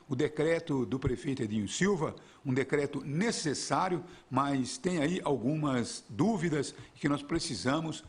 o decreto do prefeito Edinho Silva, um decreto necessário, mas tem aí algumas dúvidas que nós precisamos,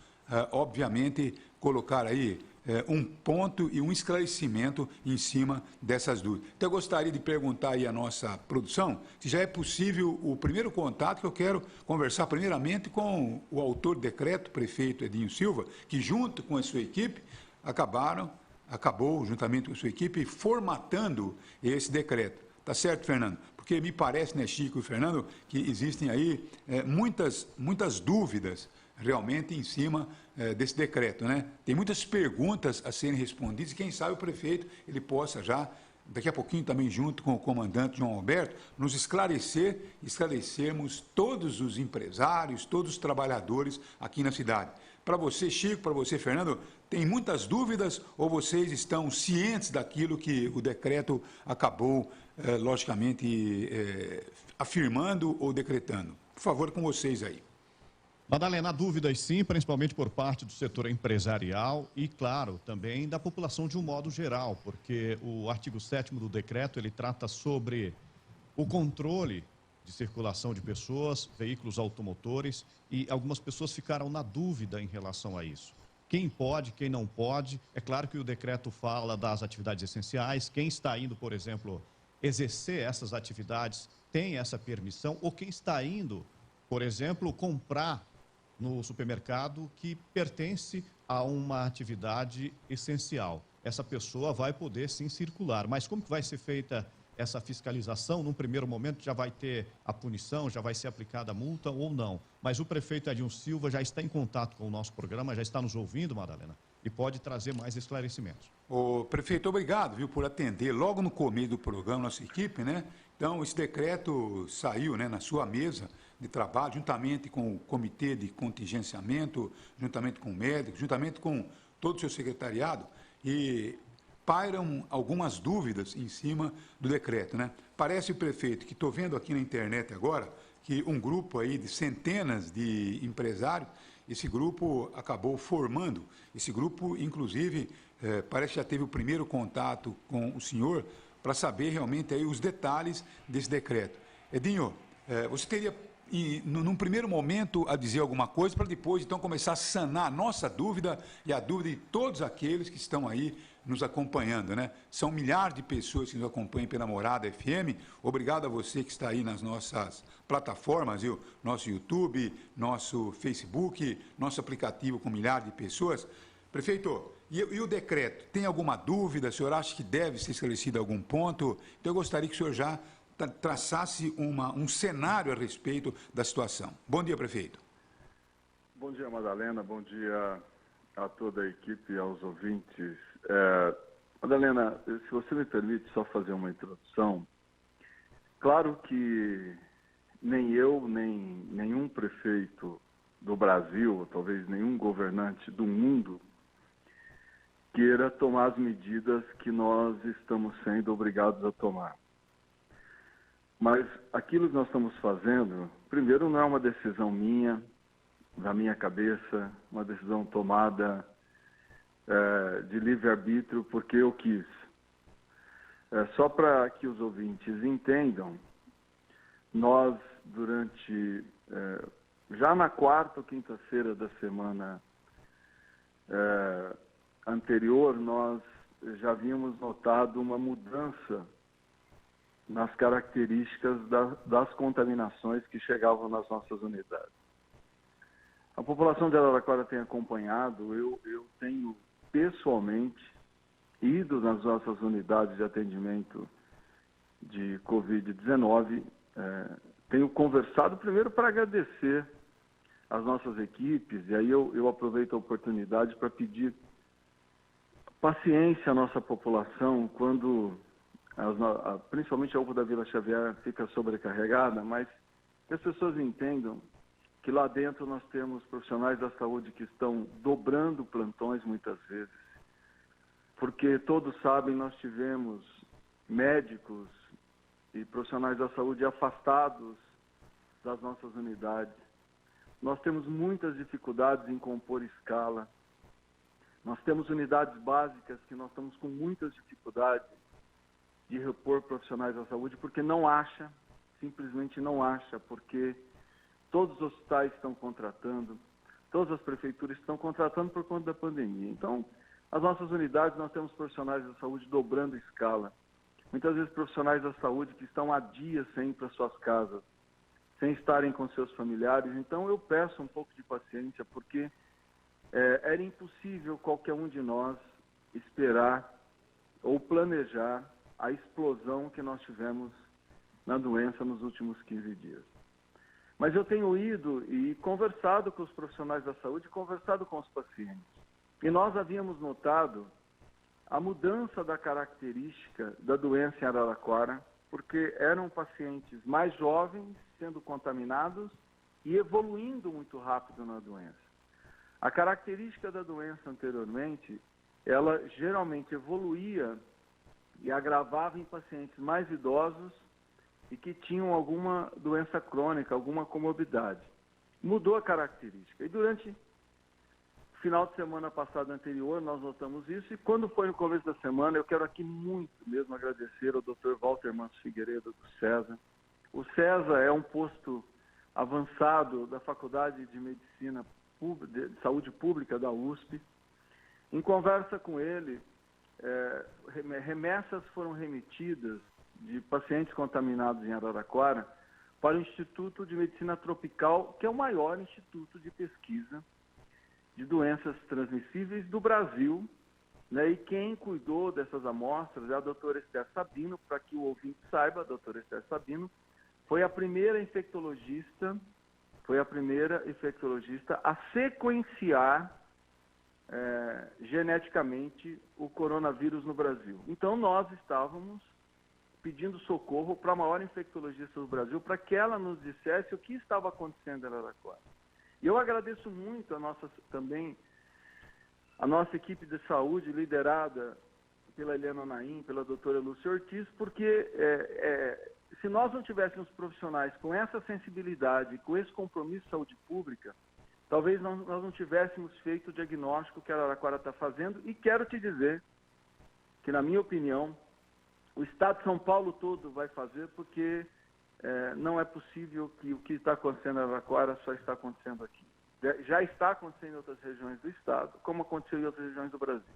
obviamente, colocar aí um ponto e um esclarecimento em cima dessas dúvidas. Então, eu gostaria de perguntar aí à nossa produção se já é possível o primeiro contato, que eu quero conversar primeiramente com o autor do decreto, prefeito Edinho Silva, que junto com a sua equipe acabou, juntamente com a sua equipe, formatando esse decreto. Tá certo, Fernando? Porque me parece, né, Chico e Fernando, que existem aí muitas dúvidas realmente em cima desse decreto, né? Tem muitas perguntas a serem respondidas e quem sabe o prefeito ele possa já, daqui a pouquinho também junto com o comandante João Alberto, nos esclarecermos todos os empresários, todos os trabalhadores aqui na cidade. Para você, Chico, para você, Fernando, tem muitas dúvidas ou vocês estão cientes daquilo que o decreto acabou, logicamente, afirmando ou decretando? Por favor, com vocês aí. Madalena, dúvidas sim, principalmente por parte do setor empresarial e, claro, também da população de um modo geral, porque o artigo 7º do decreto, ele trata sobre o controle de circulação de pessoas, veículos automotores, e algumas pessoas ficaram na dúvida em relação a isso. Quem pode, quem não pode. É claro que o decreto fala das atividades essenciais, quem está indo, por exemplo, exercer essas atividades tem essa permissão, ou quem está indo, por exemplo, comprar no supermercado que pertence a uma atividade essencial. Essa pessoa vai poder sim circular, mas como que vai ser feita essa fiscalização? Num primeiro momento já vai ter a punição, já vai ser aplicada a multa ou não. Mas o prefeito Edinho Silva já está em contato com o nosso programa, já está nos ouvindo, Madalena, e pode trazer mais esclarecimentos. Ô, prefeito, obrigado, viu, por atender logo no começo do programa, nossa equipe, né? Então, esse decreto saiu, né, na sua mesa de trabalho, juntamente com o comitê de contingenciamento, juntamente com o médico, juntamente com todo o seu secretariado, e pairam algumas dúvidas em cima do decreto, né? Parece, prefeito, que estou vendo aqui na internet agora, que um grupo aí de centenas de empresários, esse grupo acabou formando, esse grupo, inclusive, parece que já teve o primeiro contato com o senhor para saber realmente aí os detalhes desse decreto. Edinho, você teria, num primeiro momento, a dizer alguma coisa para depois, então, começar a sanar a nossa dúvida e a dúvida de todos aqueles que estão aí nos acompanhando, né? São milhares de pessoas que nos acompanham pela Morada FM. Obrigado a você que está aí nas nossas plataformas, viu? Nosso YouTube, nosso Facebook, nosso aplicativo com milhares de pessoas. Prefeito, e o decreto? Tem alguma dúvida? O senhor acha que deve ser esclarecido algum ponto? Então, eu gostaria que o senhor já traçasse um cenário a respeito da situação. Bom dia, prefeito. Bom dia, Madalena. Bom dia a toda a equipe e aos ouvintes. Madalena, se você me permite só fazer uma introdução. Claro que nem eu, nem nenhum prefeito do Brasil, ou talvez nenhum governante do mundo, queira tomar as medidas que nós estamos sendo obrigados a tomar. Mas aquilo que nós estamos fazendo, primeiro, não é uma decisão minha, da minha cabeça, uma decisão tomada de livre-arbítrio porque eu quis. Só para que os ouvintes entendam, nós, durante, já na quarta ou quinta-feira da semana anterior, nós já havíamos notado uma mudança nas características das contaminações que chegavam nas nossas unidades. A população de Araraquara tem acompanhado, eu tenho pessoalmente ido nas nossas unidades de atendimento de Covid-19, tenho conversado primeiro para agradecer às nossas equipes, e aí eu aproveito a oportunidade para pedir paciência à nossa população quando, principalmente a UPA da Vila Xavier fica sobrecarregada, mas que as pessoas entendam que lá dentro nós temos profissionais da saúde que estão dobrando plantões muitas vezes, porque todos sabem, nós tivemos médicos e profissionais da saúde afastados das nossas unidades. Nós temos muitas dificuldades em compor escala. Nós temos unidades básicas que nós estamos com muitas dificuldades de repor profissionais da saúde, porque não acha, simplesmente não acha, porque todos os hospitais estão contratando, todas as prefeituras estão contratando por conta da pandemia. Então, as nossas unidades, nós temos profissionais da saúde dobrando escala. Muitas vezes profissionais da saúde que estão há dias sem ir para suas casas, sem estarem com seus familiares. Então, eu peço um pouco de paciência, porque era impossível qualquer um de nós esperar ou planejar a explosão que nós tivemos na doença nos últimos 15 dias. Mas eu tenho ido e conversado com os profissionais da saúde, conversado com os pacientes. E nós havíamos notado a mudança da característica da doença em Araraquara, porque eram pacientes mais jovens sendo contaminados e evoluindo muito rápido na doença. A característica da doença anteriormente, ela geralmente evoluía e agravava em pacientes mais idosos e que tinham alguma doença crônica, alguma comorbidade. Mudou a característica. E durante o final de semana passado anterior, nós notamos isso, e quando foi no começo da semana, eu quero aqui muito mesmo agradecer ao Dr. Walter Manso Figueiredo, do CESA. O CESA é um posto avançado da Faculdade de Medicina de Saúde Pública da USP. Em conversa com ele, remessas foram remetidas de pacientes contaminados em Araraquara para o Instituto de Medicina Tropical, que é o maior instituto de pesquisa de doenças transmissíveis do Brasil, né? E quem cuidou dessas amostras é a doutora Esther Sabino. Para que o ouvinte saiba, a doutora Esther Sabino foi a primeira infectologista a sequenciar geneticamente o coronavírus no Brasil. Então, nós estávamos pedindo socorro para a maior infectologista do Brasil, para que ela nos dissesse o que estava acontecendo em Araraquara. E eu agradeço muito a nossa equipe de saúde, liderada pela Helena Naim, pela doutora Lúcia Ortiz, porque se nós não tivéssemos profissionais com essa sensibilidade, com esse compromisso de saúde pública, talvez nós não tivéssemos feito o diagnóstico que a Araraquara está fazendo. E quero te dizer que, na minha opinião, o Estado de São Paulo todo vai fazer, porque não é possível que o que está acontecendo em Araraquara só está acontecendo aqui. Já está acontecendo em outras regiões do Estado, como aconteceu em outras regiões do Brasil.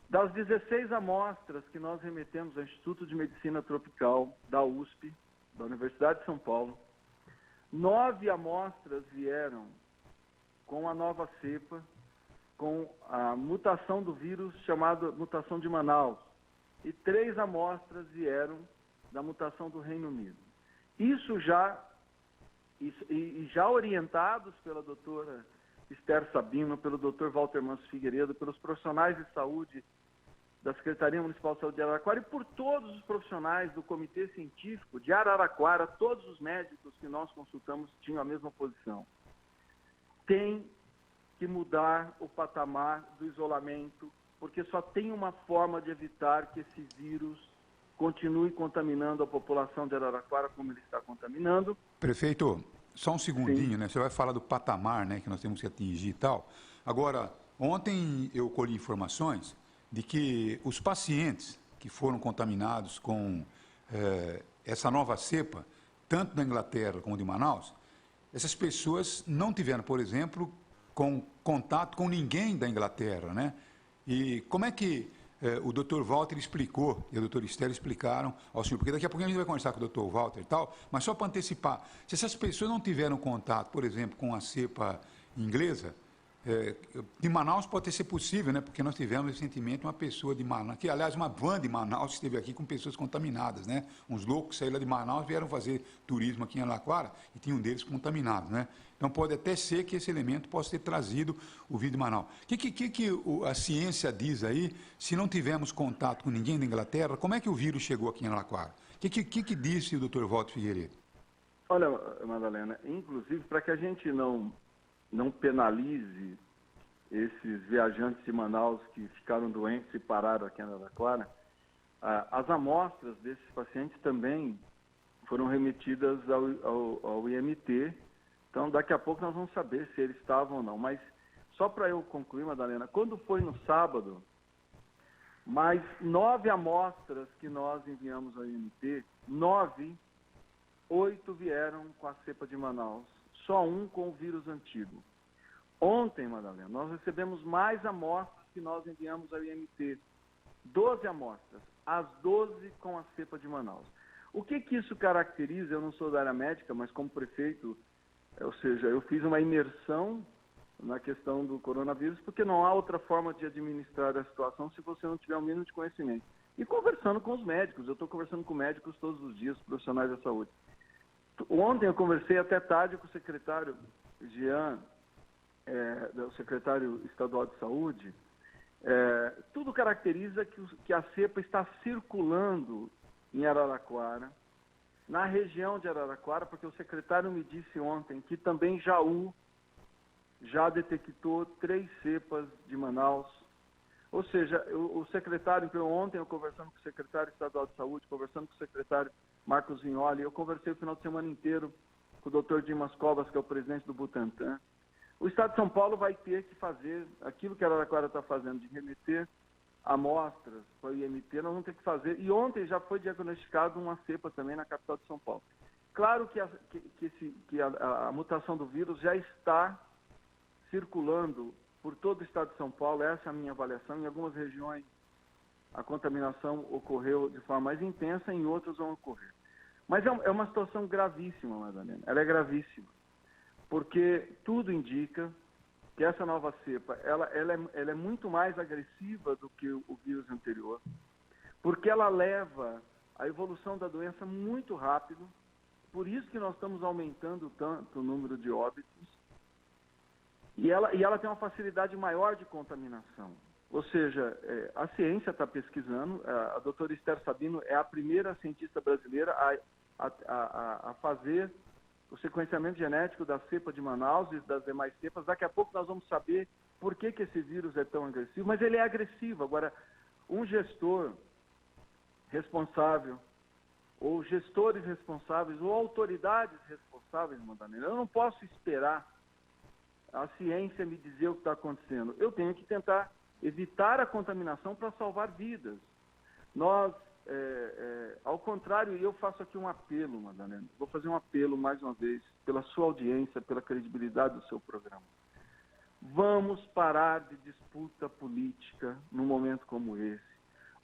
Das 16 amostras que nós remetemos ao Instituto de Medicina Tropical da USP, da Universidade de São Paulo, 9 amostras vieram com a nova cepa, com a mutação do vírus chamada mutação de Manaus, e 3 amostras vieram da mutação do Reino Unido. Já orientados pela doutora Esther Sabino, pelo Dr. Walter Manso Figueiredo, pelos profissionais de saúde da Secretaria Municipal de Saúde de Araraquara e por todos os profissionais do Comitê Científico de Araraquara, todos os médicos que nós consultamos tinham a mesma posição. Tem que mudar o patamar do isolamento, porque só tem uma forma de evitar que esse vírus continue contaminando a população de Araraquara como ele está contaminando. Prefeito, só um segundinho, Sim. né? Você vai falar do patamar, né, que nós temos que atingir e tal. Agora, ontem eu colhi informações de que os pacientes que foram contaminados com essa nova cepa, tanto da Inglaterra como de Manaus, essas pessoas não tiveram, por exemplo, contato com ninguém da Inglaterra, né? E como é que o Dr. Walter explicou, e a doutora Esther explicaram ao senhor, porque daqui a pouco a gente vai conversar com o Dr. Walter e tal, mas só para antecipar, se essas pessoas não tiveram contato, por exemplo, com a cepa inglesa, de Manaus pode ser possível, né? Porque nós tivemos recentemente uma pessoa de Manaus, que aliás uma van de Manaus esteve aqui com pessoas contaminadas, né? Uns loucos saíram de Manaus, vieram fazer turismo aqui em Araraquara e tinha um deles contaminado, né? Então pode até ser que esse elemento possa ter trazido o vírus de Manaus. O que a ciência diz aí, se não tivermos contato com ninguém da Inglaterra, como é que o vírus chegou aqui em Araraquara? O que disse o Dr. Walter Figueiredo? Olha, Madalena, inclusive para que a gente não penalize esses viajantes de Manaus que ficaram doentes e pararam aqui em Araraquara, as amostras desses pacientes também foram remetidas ao IMT. Então, daqui a pouco nós vamos saber se eles estavam ou não. Mas, só para eu concluir, Madalena, quando foi no sábado, Mas 9 amostras que nós enviamos ao IMT, 8 vieram com a cepa de Manaus, só um com o vírus antigo. Ontem, Madalena, nós recebemos mais amostras que nós enviamos ao IMT, 12 amostras, as 12 com a cepa de Manaus. O que isso caracteriza? Eu não sou da área médica, mas como prefeito, ou seja, eu fiz uma imersão na questão do coronavírus, porque não há outra forma de administrar a situação se você não tiver o mínimo de conhecimento. E conversando com os médicos, eu estou conversando com médicos todos os dias, profissionais da saúde. Ontem eu conversei até tarde com o secretário Jean, o secretário estadual de saúde. Tudo caracteriza que a cepa está circulando em Araraquara, na região de Araraquara, porque o secretário me disse ontem que também Jaú já detectou 3 cepas de Manaus. Ou seja, o secretário, então, ontem eu conversando com o secretário estadual de saúde, conversando com o secretário Marcos Vignoli, eu conversei o final de semana inteiro com o Dr. Dimas Covas, que é o presidente do Butantan. O Estado de São Paulo vai ter que fazer aquilo que a Araraquara está fazendo, de remeter amostras para o IMT, nós vamos ter que fazer. E ontem já foi diagnosticado uma cepa também na capital de São Paulo. Claro que a mutação do vírus já está circulando por todo o estado de São Paulo, essa é a minha avaliação. Em algumas regiões a contaminação ocorreu de forma mais intensa, em outras vão ocorrer. Mas é uma situação gravíssima, Madalena, ela é gravíssima, porque tudo indica que essa nova cepa, ela é muito mais agressiva do que o vírus anterior, porque ela leva a evolução da doença muito rápido, por isso que nós estamos aumentando tanto o número de óbitos, e ela tem uma facilidade maior de contaminação. Ou seja, a ciência está pesquisando, a doutora Esther Sabino é a primeira cientista brasileira a fazer o sequenciamento genético da cepa de Manaus e das demais cepas. Daqui a pouco nós vamos saber por que esse vírus é tão agressivo, mas ele é agressivo. Agora, um gestor responsável, ou gestores responsáveis, ou autoridades responsáveis, Madalena, eu não posso esperar a ciência me dizer o que está acontecendo. Eu tenho que tentar evitar a contaminação para salvar vidas. Nós, ao contrário, eu faço aqui um apelo, Madalena, vou fazer um apelo mais uma vez, pela sua audiência, pela credibilidade do seu programa. Vamos parar de disputa política num momento como esse.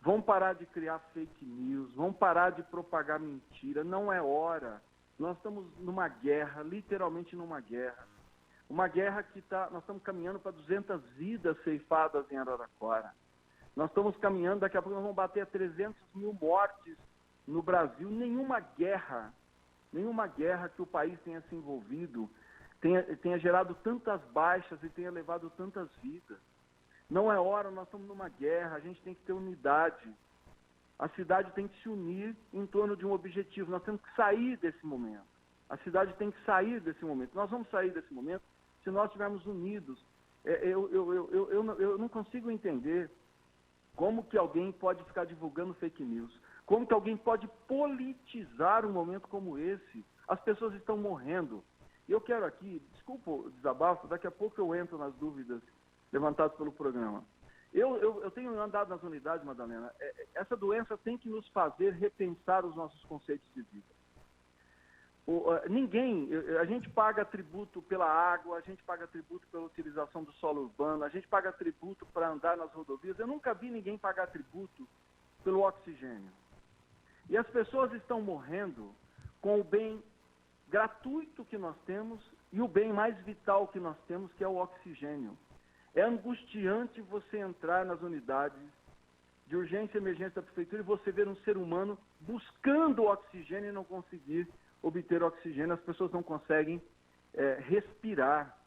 Vamos parar de criar fake news, vamos parar de propagar mentira. Não é hora. Nós estamos numa guerra, literalmente numa guerra. Uma guerra que nós estamos caminhando para 200 vidas ceifadas em Araraquara. Nós estamos caminhando, daqui a pouco nós vamos bater a 300 mil mortes no Brasil. Nenhuma guerra que o país tenha se envolvido tenha gerado tantas baixas e tenha levado tantas vidas. Não é hora, nós estamos numa guerra, a gente tem que ter unidade. A cidade tem que se unir em torno de um objetivo. Nós temos que sair desse momento. A cidade tem que sair desse momento. Nós vamos sair desse momento se nós estivermos unidos. Eu não consigo entender como que alguém pode ficar divulgando fake news, como que alguém pode politizar um momento como esse. As pessoas estão morrendo. E eu quero aqui, desculpa o desabafo, daqui a pouco eu entro nas dúvidas levantadas pelo programa. Eu tenho andado nas unidades, Madalena, essa doença tem que nos fazer repensar os nossos conceitos de vida. A gente paga tributo pela água, a gente paga tributo pela utilização do solo urbano, a gente paga tributo para andar nas rodovias. Eu nunca vi ninguém pagar tributo pelo oxigênio. E as pessoas estão morrendo com o bem gratuito que nós temos e o bem mais vital que nós temos, que é o oxigênio. É angustiante você entrar nas unidades de urgência e emergência da prefeitura e você ver um ser humano buscando o oxigênio e não conseguir obter oxigênio. As pessoas não conseguem respirar.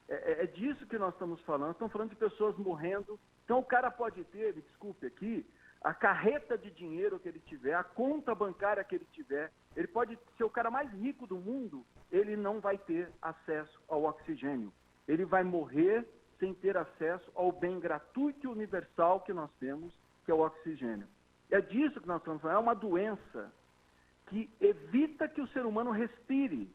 É disso que nós estamos falando. Estamos falando de pessoas morrendo. Então o cara pode ter, me desculpe aqui, a carreta de dinheiro que ele tiver, a conta bancária que ele tiver, ele pode ser o cara mais rico do mundo, ele não vai ter acesso ao oxigênio. Ele vai morrer sem ter acesso ao bem gratuito e universal que nós temos, que é o oxigênio. É disso que nós estamos falando. É uma doença que evita que o ser humano respire,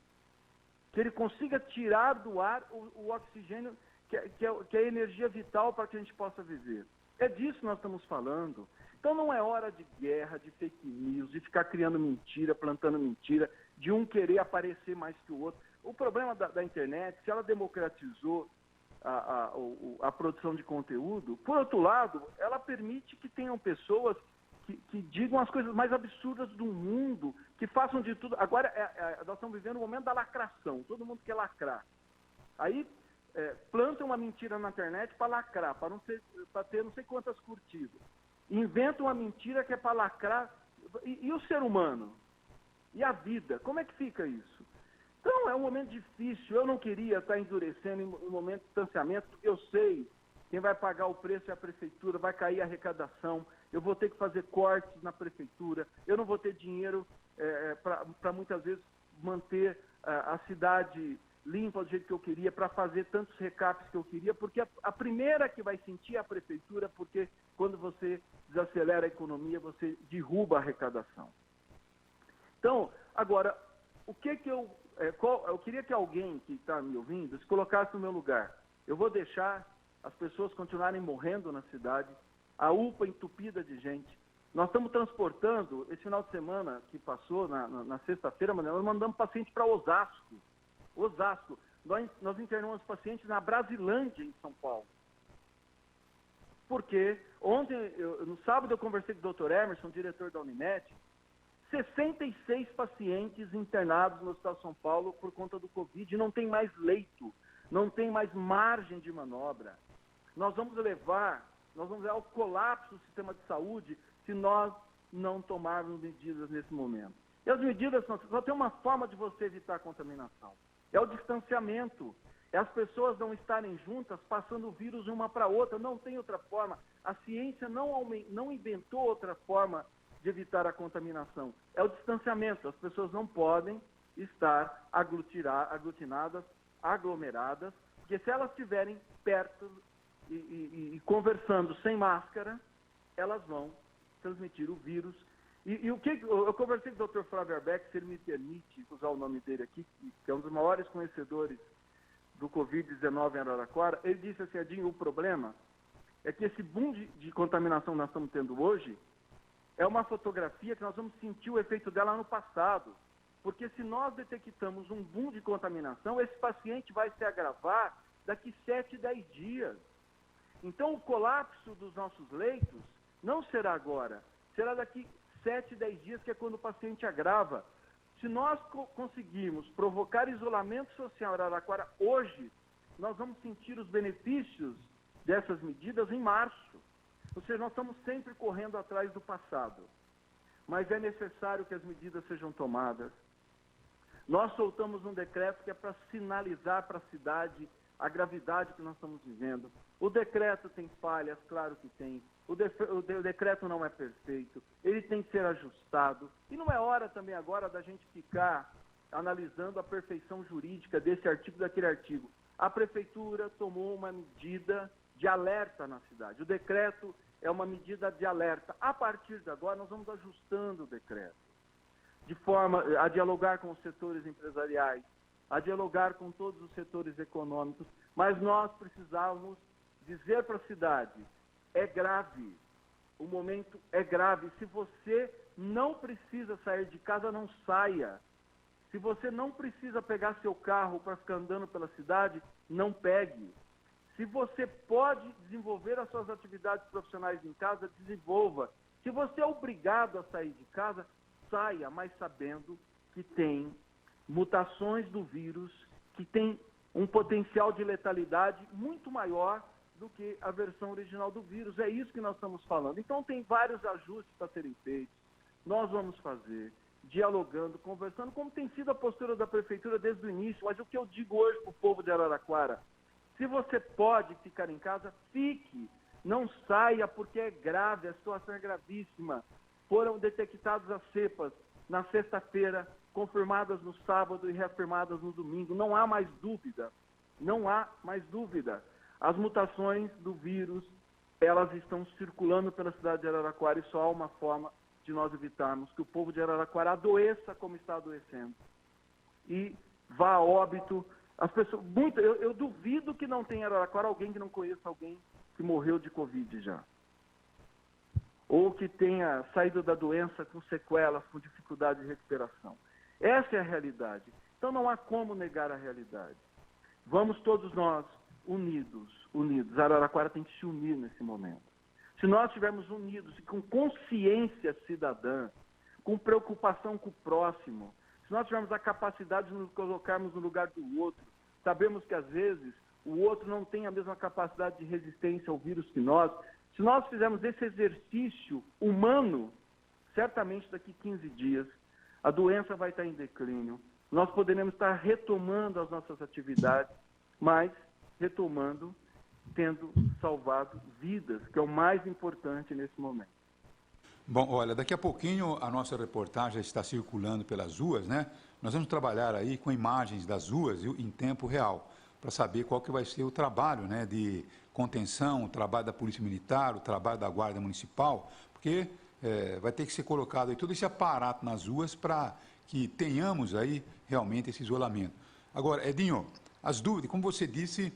que ele consiga tirar do ar o oxigênio, que é a energia vital para que a gente possa viver. É disso que nós estamos falando. Então não é hora de guerra, de fake news, de ficar criando mentira, plantando mentira, de um querer aparecer mais que o outro. O problema da internet, se ela democratizou a produção de conteúdo, por outro lado, ela permite que tenham pessoas que digam as coisas mais absurdas do mundo, que façam de tudo. Agora, nós estamos vivendo o momento da lacração, todo mundo quer lacrar. Aí, plantam uma mentira na internet para lacrar, para ter não sei quantas curtidas. Inventam uma mentira que é para lacrar. E o ser humano? E a vida? Como é que fica isso? Então, é um momento difícil. Eu não queria estar endurecendo em momento de distanciamento, porque eu sei quem vai pagar o preço é a prefeitura, vai cair a arrecadação, eu vou ter que fazer cortes na prefeitura, eu não vou ter dinheiro para muitas vezes manter a cidade limpa do jeito que eu queria, para fazer tantos recaps que eu queria, porque a primeira que vai sentir é a prefeitura, porque quando você desacelera a economia, você derruba a arrecadação. Então, agora, o que eu queria que alguém que está me ouvindo se colocasse no meu lugar. Eu vou deixar as pessoas continuarem morrendo na cidade, a UPA entupida de gente. Nós estamos transportando, esse final de semana que passou, na sexta-feira, nós mandamos paciente para Osasco. Nós internamos pacientes na Brasilândia, em São Paulo. Porque no sábado eu conversei com o Dr. Emerson, diretor da Unimed, 66 pacientes internados no Hospital de São Paulo por conta do Covid, não tem mais leito, não tem mais margem de manobra. Nós vamos levar ao colapso do sistema de saúde se nós não tomarmos medidas nesse momento. E as medidas só tem uma forma de você evitar a contaminação. É o distanciamento. É as pessoas não estarem juntas, passando o vírus de uma para outra. Não tem outra forma. A ciência não inventou outra forma de evitar a contaminação. É o distanciamento. As pessoas não podem estar aglutinadas, aglomeradas, porque se elas estiverem perto e conversando sem máscara, elas vão transmitir o vírus. Eu conversei com o Dr. Flávio Arbeck, se ele me permite usar o nome dele aqui, que é um dos maiores conhecedores do Covid-19 em Araraquara. Ele disse assim, Edinho, o problema é que esse boom de contaminação que nós estamos tendo hoje é uma fotografia que nós vamos sentir o efeito dela no passado. Porque se nós detectamos um boom de contaminação, esse paciente vai se agravar daqui 7, 10 dias. Então, o colapso dos nossos leitos não será agora, será daqui 7, 10 dias, que é quando o paciente agrava. Se nós conseguirmos provocar isolamento social em Araraquara hoje, nós vamos sentir os benefícios dessas medidas em março. Ou seja, nós estamos sempre correndo atrás do passado. Mas é necessário que as medidas sejam tomadas. Nós soltamos um decreto que é para sinalizar para a cidade a gravidade que nós estamos vivendo. O decreto tem falhas, claro que tem. O decreto não é perfeito. Ele tem que ser ajustado. E não é hora também agora da gente ficar analisando a perfeição jurídica desse artigo, daquele artigo. A prefeitura tomou uma medida de alerta na cidade. O decreto é uma medida de alerta. A partir de agora, nós vamos ajustando o decreto, de forma a dialogar com os setores empresariais, a dialogar com todos os setores econômicos, mas nós precisamos dizer para a cidade, é grave, o momento é grave. Se você não precisa sair de casa, não saia. Se você não precisa pegar seu carro para ficar andando pela cidade, não pegue. Se você pode desenvolver as suas atividades profissionais em casa, desenvolva. Se você é obrigado a sair de casa, saia, mas sabendo que tem mutações do vírus, que tem um potencial de letalidade muito maior do que a versão original do vírus. É isso que nós estamos falando. Então, tem vários ajustes para serem feitos. Nós vamos fazer, dialogando, conversando, como tem sido a postura da prefeitura desde o início. Mas o que eu digo hoje para o povo de Araraquara, se você pode ficar em casa, fique. Não saia, porque é grave, a situação é gravíssima. Foram detectadas as cepas na sexta-feira, confirmadas no sábado e reafirmadas no domingo. Não há mais dúvida. Não há mais dúvida. As mutações do vírus, elas estão circulando pela cidade de Araraquara e só há uma forma de nós evitarmos que o povo de Araraquara adoeça como está adoecendo e vá a óbito. As pessoas, eu duvido que não tenha em Araraquara alguém que não conheça alguém que morreu de Covid já. ou que tenha saído da doença com sequelas, com dificuldade de recuperação. Essa é a realidade. Então não há como negar a realidade. Vamos todos nós unidos. Araraquara tem que se unir nesse momento. Se nós estivermos unidos e com consciência cidadã, com preocupação com o próximo, se nós tivermos a capacidade de nos colocarmos no lugar do outro, sabemos que às vezes o outro não tem a mesma capacidade de resistência ao vírus que nós. Se nós fizermos esse exercício humano, certamente daqui 15 dias a doença vai estar em declínio. Nós poderemos estar retomando as nossas atividades, mas retomando, tendo salvado vidas, que é o mais importante nesse momento. Bom, olha, daqui a pouquinho a nossa reportagem está circulando pelas ruas, né? Nós vamos trabalhar aí com imagens das ruas em tempo real, para saber qual que vai ser o trabalho, né, de contenção, o trabalho da Polícia Militar, o trabalho da Guarda Municipal, porque vai ter que ser colocado aí todo esse aparato nas ruas para que tenhamos aí realmente esse isolamento. Agora, Edinho, as dúvidas, como você disse,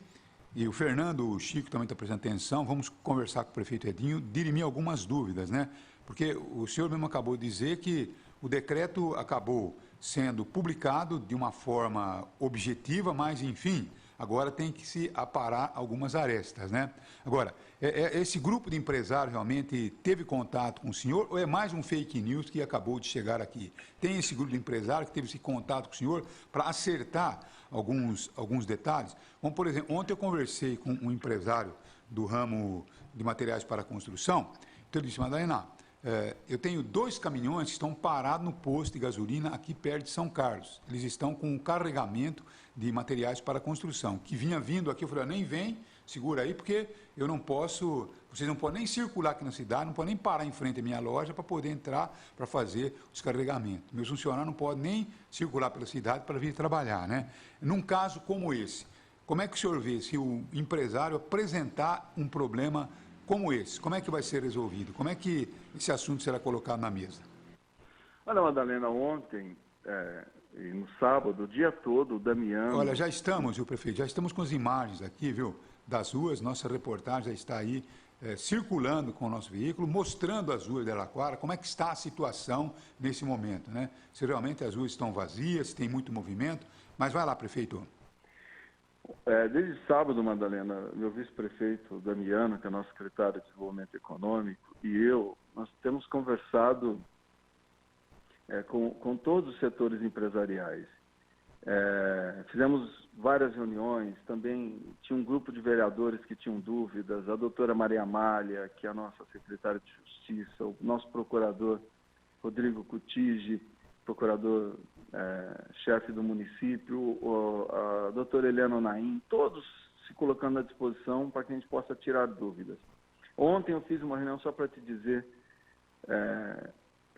e o Fernando, o Chico também está prestando atenção, vamos conversar com o prefeito Edinho, dirimir algumas dúvidas, né? Porque o senhor mesmo acabou de dizer que o decreto acabou sendo publicado de uma forma objetiva, mas, enfim, agora tem que se aparar algumas arestas, né? Agora, esse grupo de empresários realmente teve contato com o senhor ou é mais um fake news que acabou de chegar aqui? Tem esse grupo de empresários que teve esse contato com o senhor para acertar alguns detalhes? Como, por exemplo, ontem eu conversei com um empresário do ramo de materiais para construção, então ele disse, Madalena, eu tenho 2 caminhões que estão parados no posto de gasolina aqui perto de São Carlos. Eles estão com um carregamento de materiais para construção, que vinha vindo aqui. Eu falei, nem vem, segura aí, porque eu não posso, vocês não podem nem circular aqui na cidade, não podem nem parar em frente à minha loja para poder entrar para fazer os carregamentos. Meus funcionários não podem nem circular pela cidade para vir trabalhar, né? Num caso como esse, como é que o senhor vê se o empresário apresentar um problema como esse? Como é que vai ser resolvido? Como é que esse assunto será colocado na mesa? Olha, Madalena, ontem e no sábado, o dia todo, o Damiano... Olha, já estamos, viu, prefeito? Já estamos com as imagens aqui, viu, das ruas. Nossa reportagem já está aí circulando com o nosso veículo, mostrando as ruas de Araraquara, como é que está a situação nesse momento, né? Se realmente as ruas estão vazias, se tem muito movimento. Mas vai lá, prefeito. Desde sábado, Madalena, meu vice-prefeito Damiano, que é nosso secretário de Desenvolvimento Econômico, e eu, nós temos conversado com todos os setores empresariais. Fizemos várias reuniões, também tinha um grupo de vereadores que tinham dúvidas, a doutora Maria Amália, que é a nossa secretária de Justiça, o nosso procurador Rodrigo Cutigi, procurador chefe do município, a doutora Eliana Naim, todos se colocando à disposição para que a gente possa tirar dúvidas. Ontem eu fiz uma reunião, só para te dizer,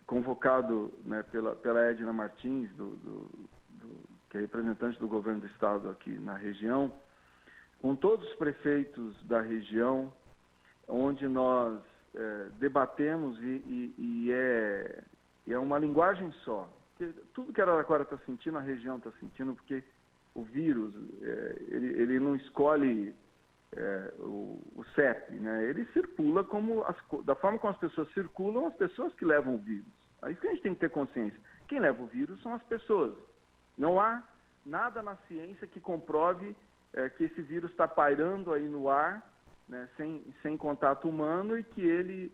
convocado, né, pela Edna Martins, que é representante do governo do estado aqui na região, com todos os prefeitos da região, onde nós debatemos e é uma linguagem só. Tudo que Araraquara está sentindo, a região está sentindo, porque o vírus, ele não escolhe o CEP, né? Ele circula da forma como as pessoas circulam, as pessoas que levam o vírus. É isso que a gente tem que ter consciência. Quem leva o vírus são as pessoas. Não há nada na ciência que comprove que esse vírus está pairando aí no ar, né, sem contato humano e que ele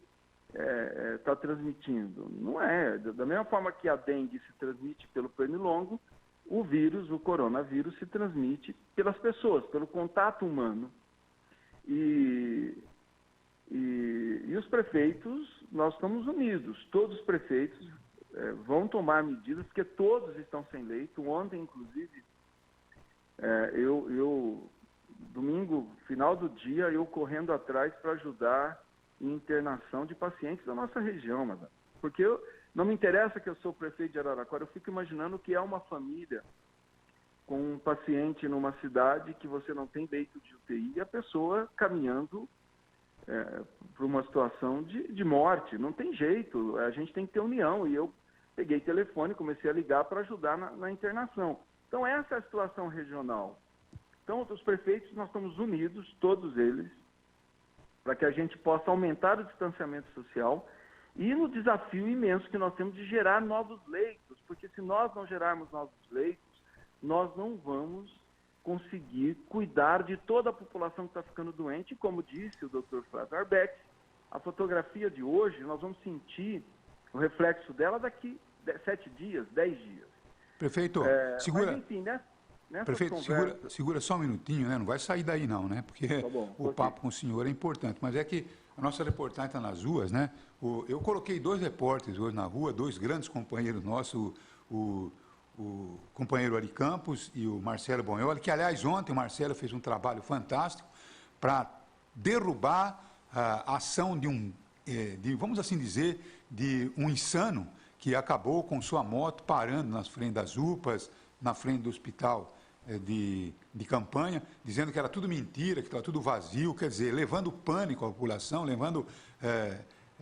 está transmitindo. Não é. Da mesma forma que a dengue se transmite pelo pernilongo, o coronavírus se transmite pelas pessoas, pelo contato humano. E os prefeitos, nós estamos unidos. Todos os prefeitos vão tomar medidas, porque todos estão sem leito. Ontem, inclusive, domingo, final do dia, eu correndo atrás para ajudar em internação de pacientes da nossa região, madame. Porque não me interessa que eu sou prefeito de Araraquara, eu fico imaginando que é uma família com um paciente numa cidade que você não tem leito de UTI e a pessoa caminhando para uma situação de morte. Não tem jeito, a gente tem que ter união. E eu peguei telefone, comecei a ligar para ajudar na internação. Então, essa é a situação regional. Então, os prefeitos, nós estamos unidos, todos eles, para que a gente possa aumentar o distanciamento social e no desafio imenso que nós temos de gerar novos leitos, porque se nós não gerarmos novos leitos, nós não vamos conseguir cuidar de toda a população que está ficando doente. E como disse o Dr. Flávio Arbex, a fotografia de hoje, nós vamos sentir o reflexo dela daqui 7 dias, 10 dias. Prefeito, segura... Mas, enfim, né? Prefeito, segura só um minutinho, né? Não vai sair daí não, né? Porque tá bom, o papo com o senhor é importante. Mas é que a nossa reportagem está nas ruas, né? Eu coloquei 2 repórteres hoje na rua, 2 grandes companheiros nossos, o companheiro Ari Campos e o Marcelo Bonholi, que, aliás, ontem o Marcelo fez um trabalho fantástico para derrubar a ação vamos assim dizer, de um insano que acabou com sua moto parando na frente das UPAs, na frente do hospital de campanha, dizendo que era tudo mentira, que estava tudo vazio, quer dizer, levando pânico à população,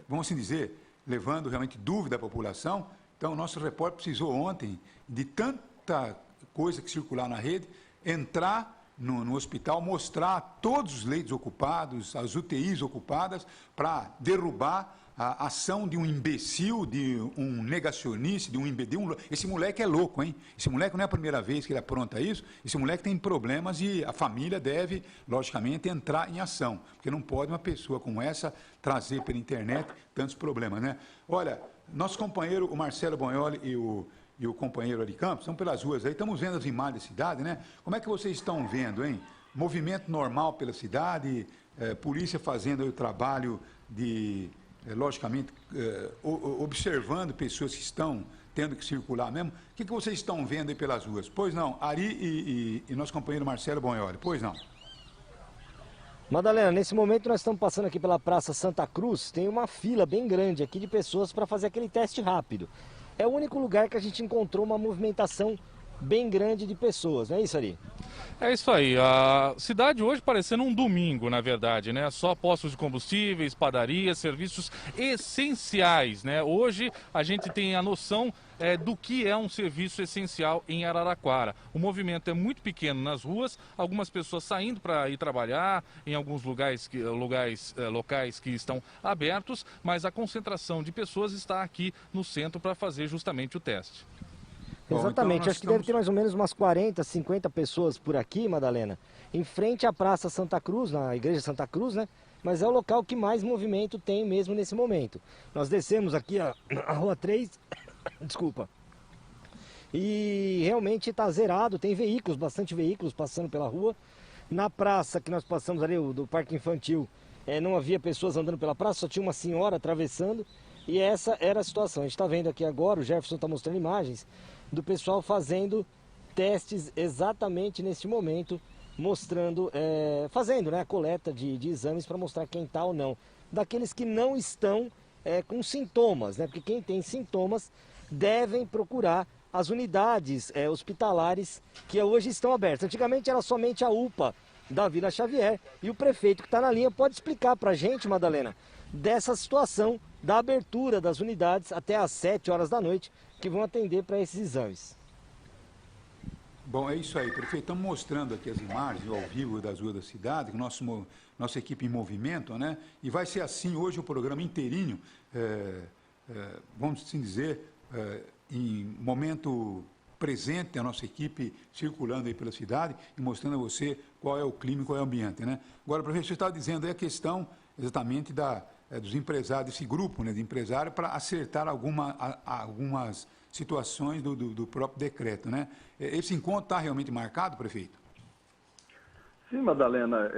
vamos assim dizer, levando realmente dúvida à população. Então, o nosso repórter precisou ontem de tanta coisa que circular na rede, entrar no hospital, mostrar todos os leitos ocupados, as UTIs ocupadas, para derrubar a ação de um imbecil, de um negacionista, esse moleque é louco, hein? Esse moleque não é a primeira vez que ele apronta isso, esse moleque tem problemas e a família deve, logicamente, entrar em ação, porque não pode uma pessoa como essa trazer pela internet tantos problemas, né? Olha, nosso companheiro, o Marcelo Bonholi e o companheiro Ari Campos, estão pelas ruas aí, estamos vendo as imagens da cidade, né? Como é que vocês estão vendo, hein? Movimento normal pela cidade, polícia fazendo aí o trabalho de... logicamente, observando pessoas que estão tendo que circular mesmo. O que vocês estão vendo aí pelas ruas? Pois não, Ari e nosso companheiro Marcelo Bonholi, pois não. Madalena, nesse momento nós estamos passando aqui pela Praça Santa Cruz, tem uma fila bem grande aqui de pessoas para fazer aquele teste rápido. É o único lugar que a gente encontrou uma movimentação bem grande de pessoas, não é isso, Ari? É isso aí, a cidade hoje parecendo um domingo, na verdade, né? Só postos de combustíveis, padarias, serviços essenciais, né? Hoje a gente tem a noção do que é um serviço essencial em Araraquara. O movimento é muito pequeno nas ruas, algumas pessoas saindo para ir trabalhar, em alguns locais que estão abertos, mas a concentração de pessoas está aqui no centro para fazer justamente o teste. Exatamente, então acho que deve ter mais ou menos umas 40, 50 pessoas por aqui, Madalena, em frente à Praça Santa Cruz, na Igreja Santa Cruz, né? Mas é o local que mais movimento tem mesmo nesse momento. Nós descemos aqui a Rua 3, desculpa, e realmente está zerado, tem veículos, bastante veículos passando pela rua. Na praça que nós passamos ali, do Parque Infantil, não havia pessoas andando pela praça, só tinha uma senhora atravessando, e essa era a situação. A gente está vendo aqui agora, o Jefferson está mostrando imagens do pessoal fazendo testes exatamente neste momento, mostrando, fazendo, né, a coleta de exames para mostrar quem está ou não. Daqueles que não estão com sintomas, né, porque quem tem sintomas devem procurar as unidades hospitalares que hoje estão abertas. Antigamente era somente a UPA da Vila Xavier, e o prefeito que está na linha pode explicar para a gente, Madalena, dessa situação da abertura das unidades até às 7 horas da noite, que vão atender para esses exames. Bom, é isso aí, prefeito. Estamos mostrando aqui as imagens ao vivo das ruas da cidade, com nossa equipe em movimento, né? E vai ser assim hoje o programa inteirinho, vamos assim dizer, em momento presente, a nossa equipe circulando aí pela cidade e mostrando a você qual é o clima e qual é o ambiente, né? Agora, prefeito, você estava dizendo aí a questão exatamente dos empresários, desse grupo, né, de empresários, para acertar algumas situações do próprio decreto, né? Esse encontro está realmente marcado, prefeito? Sim, Madalena,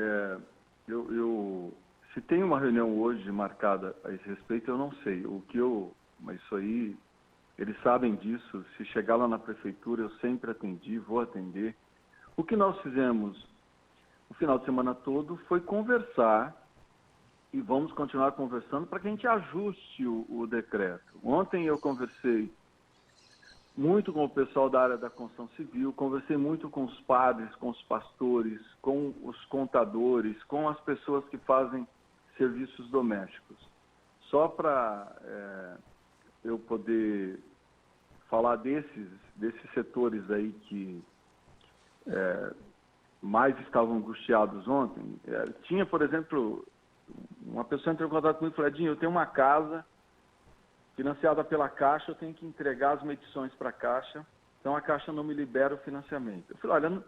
se tem uma reunião hoje marcada a esse respeito, eu não sei. Mas isso aí, eles sabem disso. Se chegar lá na prefeitura, eu sempre atendi, vou atender. O que nós fizemos o final de semana todo foi conversar, e vamos continuar conversando para que a gente ajuste o decreto. Ontem eu conversei muito com o pessoal da área da construção civil, conversei muito com os padres, com os pastores, com os contadores, com as pessoas que fazem serviços domésticos. Só para eu poder falar desses setores aí que mais estavam angustiados ontem. Tinha, por exemplo, uma pessoa entrou em contato comigo e falou: Edinho, eu tenho uma casa financiada pela Caixa, eu tenho que entregar as medições para a Caixa, então a Caixa não me libera o financiamento. Eu falei, olha,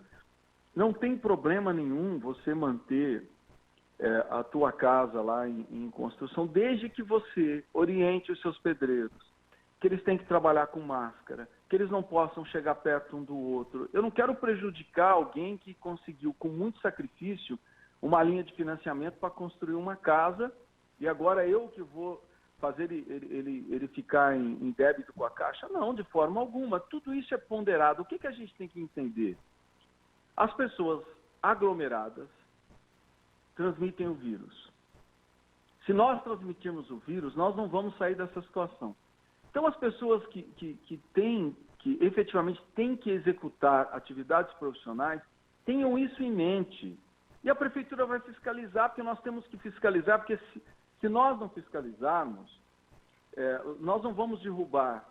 não tem problema nenhum você manter a tua casa lá em construção, desde que você oriente os seus pedreiros, que eles têm que trabalhar com máscara, que eles não possam chegar perto um do outro. Eu não quero prejudicar alguém que conseguiu, com muito sacrifício, uma linha de financiamento para construir uma casa, e agora eu que vou fazer ele ficar em débito com a Caixa? Não, de forma alguma. Tudo isso é ponderado. O que a gente tem que entender? As pessoas aglomeradas transmitem o vírus. Se nós transmitirmos o vírus, nós não vamos sair dessa situação. Então, as pessoas que efetivamente têm que executar atividades profissionais, tenham isso em mente. E a Prefeitura vai fiscalizar, porque nós temos que fiscalizar, porque se nós não fiscalizarmos, nós não vamos derrubar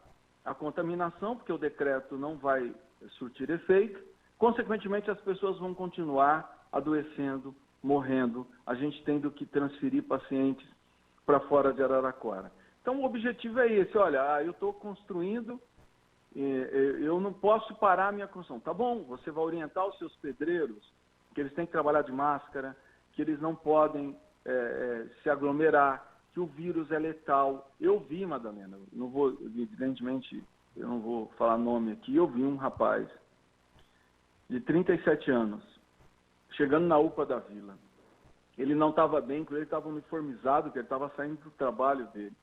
a contaminação, porque o decreto não vai surtir efeito. Consequentemente, as pessoas vão continuar adoecendo, morrendo, a gente tendo que transferir pacientes para fora de Araraquara. Então, o objetivo é esse. Olha, eu estou construindo, eu não posso parar a minha construção. Tá bom, você vai orientar os seus pedreiros, que eles têm que trabalhar de máscara, que eles não podem se aglomerar, que o vírus é letal. Eu vi, Madalena, evidentemente, eu não vou falar nome aqui, eu vi um rapaz de 37 anos, chegando na UPA da Vila. Ele não estava bem, ele estava uniformizado, porque ele estava saindo do trabalho dele.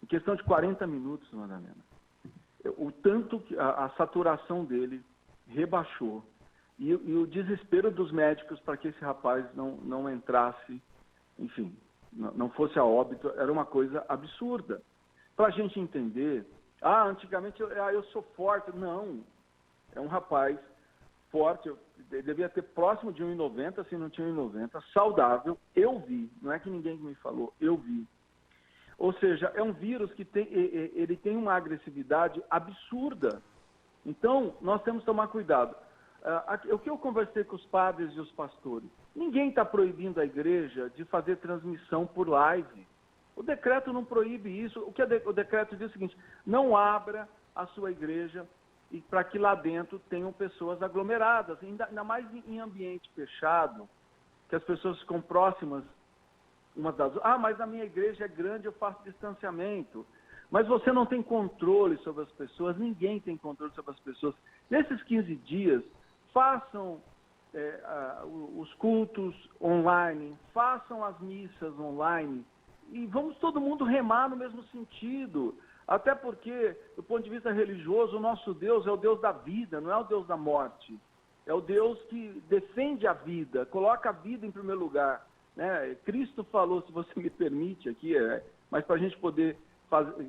Em questão de 40 minutos, Madalena, o tanto que a saturação dele rebaixou. E o desespero dos médicos para que esse rapaz não entrasse, enfim, não fosse a óbito, era uma coisa absurda. Para a gente entender, antigamente eu sou forte. Não, é um rapaz forte, ele devia ter próximo de 1,90, se não tinha 1,90, saudável, eu vi, não é que ninguém me falou, eu vi. Ou seja, é um vírus que ele tem uma agressividade absurda. Então, nós temos que tomar cuidado. O que eu conversei com os padres e os pastores, ninguém está proibindo a igreja de fazer transmissão por live. O decreto não proíbe isso. O que o decreto diz é o seguinte: não abra a sua igreja e para que lá dentro tenham pessoas aglomeradas, ainda mais em ambiente fechado, que as pessoas ficam próximas umas das outras. Mas a minha igreja é grande, eu faço distanciamento. Mas você não tem controle sobre as pessoas, ninguém tem controle sobre as pessoas. Nesses 15 dias, façam os cultos online, façam as missas online, e vamos todo mundo remar no mesmo sentido. Até porque, do ponto de vista religioso, o nosso Deus é o Deus da vida, não é o Deus da morte. É o Deus que defende a vida, coloca a vida em primeiro lugar. Né? Cristo falou, se você me permite aqui, mas para a gente poder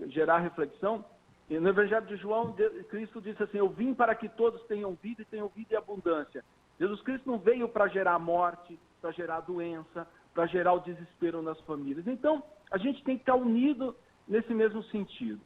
gerar reflexão, no Evangelho de João, Cristo disse assim: eu vim para que todos tenham vida e tenham vida em abundância. Jesus Cristo não veio para gerar morte, para gerar doença, para gerar o desespero nas famílias. Então, a gente tem que estar unido nesse mesmo sentido.